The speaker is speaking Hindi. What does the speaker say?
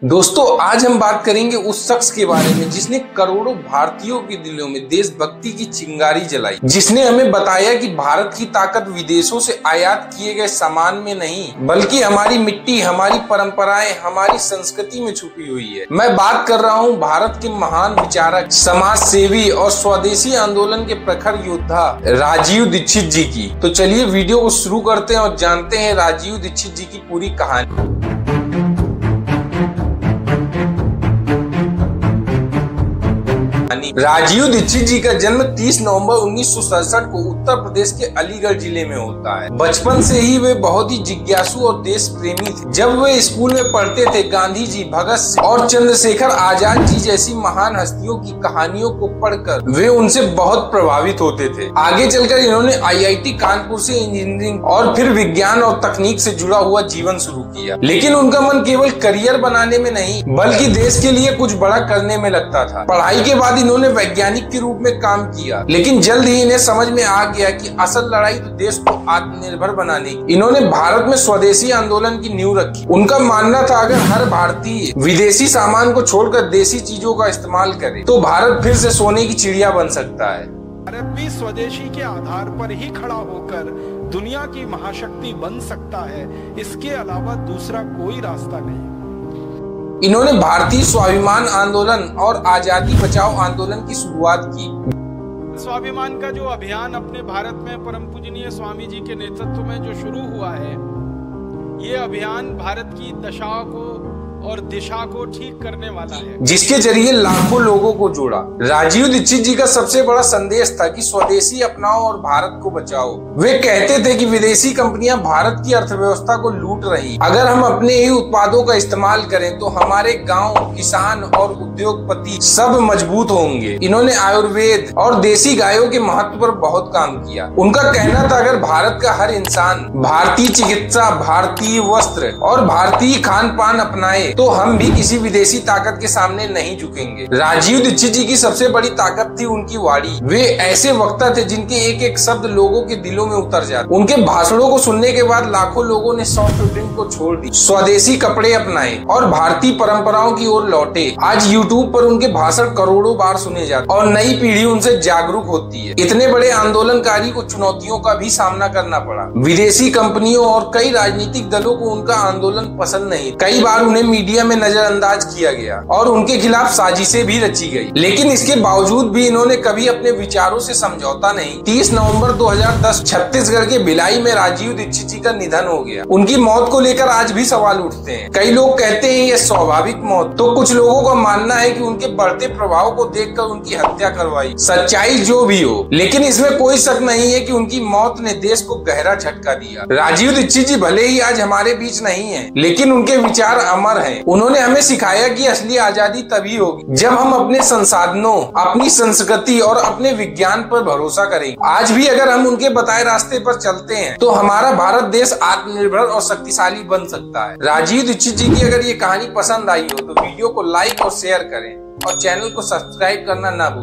दोस्तों आज हम बात करेंगे उस शख्स के बारे में जिसने करोड़ों भारतीयों के दिलों में देशभक्ति की चिंगारी जलाई, जिसने हमें बताया कि भारत की ताकत विदेशों से आयात किए गए सामान में नहीं बल्कि हमारी मिट्टी, हमारी परंपराएं, हमारी संस्कृति में छुपी हुई है। मैं बात कर रहा हूं भारत के महान विचारक, समाज सेवी और स्वदेशी आंदोलन के प्रखर योद्धा राजीव दीक्षित जी की। तो चलिए वीडियो को शुरू करते हैं और जानते हैं राजीव दीक्षित जी की पूरी कहानी। राजीव दीक्षित जी का जन्म 30 नवंबर 1967 को उत्तर प्रदेश के अलीगढ़ जिले में होता है। बचपन से ही वे बहुत ही जिज्ञासु और देश प्रेमी थे। जब वे स्कूल में पढ़ते थे, गांधी जी, भगत सिंह और चंद्रशेखर आजाद जी जैसी महान हस्तियों की कहानियों को पढ़कर वे उनसे बहुत प्रभावित होते थे। आगे चलकर इन्होंने IIT कानपुर से इंजीनियरिंग और फिर विज्ञान और तकनीक से जुड़ा हुआ जीवन शुरू किया। लेकिन उनका मन केवल करियर बनाने में नहीं बल्कि देश के लिए कुछ बड़ा करने में लगता था। पढ़ाई के बाद इन्होंने वैज्ञानिक के रूप में काम किया, लेकिन जल्द ही इन्हें समझ में आ गया कि असल लड़ाई तो देश को आत्मनिर्भर बनाने की। इन्होंने भारत में स्वदेशी आंदोलन की नींव रखी। उनका मानना था अगर हर भारतीय विदेशी सामान को छोड़कर देसी चीजों का इस्तेमाल करे तो भारत फिर से सोने की चिड़िया बन सकता है। भारत भी स्वदेशी के आधार पर ही खड़ा होकर दुनिया की महाशक्ति बन सकता है। इसके अलावा दूसरा कोई रास्ता नहीं। इन्होंने भारतीय स्वाभिमान आंदोलन और आजादी बचाओ आंदोलन की शुरुआत की। स्वाभिमान का जो अभियान अपने भारत में परम पूजनीय स्वामी जी के नेतृत्व में जो शुरू हुआ है, ये अभियान भारत की दशा को और दिशा को ठीक करने वाला है, जिसके जरिए लाखों लोगों को जोड़ा। राजीव दीक्षित जी का सबसे बड़ा संदेश था कि स्वदेशी अपनाओ और भारत को बचाओ। वे कहते थे कि विदेशी कंपनियां भारत की अर्थव्यवस्था को लूट रही, अगर हम अपने ही उत्पादों का इस्तेमाल करें तो हमारे गांव, किसान और उद्योगपति सब मजबूत होंगे। इन्होंने आयुर्वेद और देसी गायों के महत्व पर बहुत काम किया। उनका कहना था अगर भारत का हर इंसान भारतीय चिकित्सा, भारतीय वस्त्र और भारतीय खान पान अपनाए तो हम भी किसी विदेशी ताकत के सामने नहीं झुकेंगे। राजीव दीक्षित जी की सबसे बड़ी ताकत थी उनकी वाणी। वे ऐसे वक्ता थे जिनके एक एक शब्द लोगों के दिलों में उतर जाते। उनके भाषणों को सुनने के बाद लाखों लोगों ने सॉफ्ट ड्रिंक को छोड़ दी, स्वदेशी कपड़े अपनाए और भारतीय परंपराओं की ओर लौटे। आज यूट्यूब पर उनके भाषण करोड़ों बार सुने जाते और नई पीढ़ी उनसे जागरूक होती है। इतने बड़े आंदोलनकारी को चुनौतियों का भी सामना करना पड़ा। विदेशी कंपनियों और कई राजनीतिक दलों को उनका आंदोलन पसंद नहीं। कई बार उन्हें मीडिया में नजरअंदाज किया गया और उनके खिलाफ साजिशें भी रची गई, लेकिन इसके बावजूद भी इन्होंने कभी अपने विचारों से समझौता नहीं। 30 नवंबर 2010 छत्तीसगढ़ के भिलाई में राजीव दीक्षित जी का निधन हो गया। उनकी मौत को लेकर आज भी सवाल उठते हैं। कई लोग कहते हैं ये स्वाभाविक मौत, तो कुछ लोगों का मानना है कि उनके बढ़ते प्रभाव को देखकर उनकी हत्या करवाई। सच्चाई जो भी हो, लेकिन इसमें कोई शक नहीं है कि उनकी मौत ने देश को गहरा झटका दिया। राजीव दीक्षित जी भले ही आज हमारे बीच नहीं है, लेकिन उनके विचार अमर हैं। उन्होंने हमें सिखाया कि असली आजादी तभी होगी जब हम अपने संसाधनों, अपनी संस्कृति और अपने विज्ञान पर भरोसा करेंगे। आज भी अगर हम उनके बताए रास्ते पर चलते हैं तो हमारा भारत देश आत्मनिर्भर और शक्तिशाली बन सकता है। राजीव दीक्षित जी की अगर ये कहानी पसंद आई हो तो वीडियो को लाइक और शेयर करें और चैनल को सब्सक्राइब करना ना भूलें।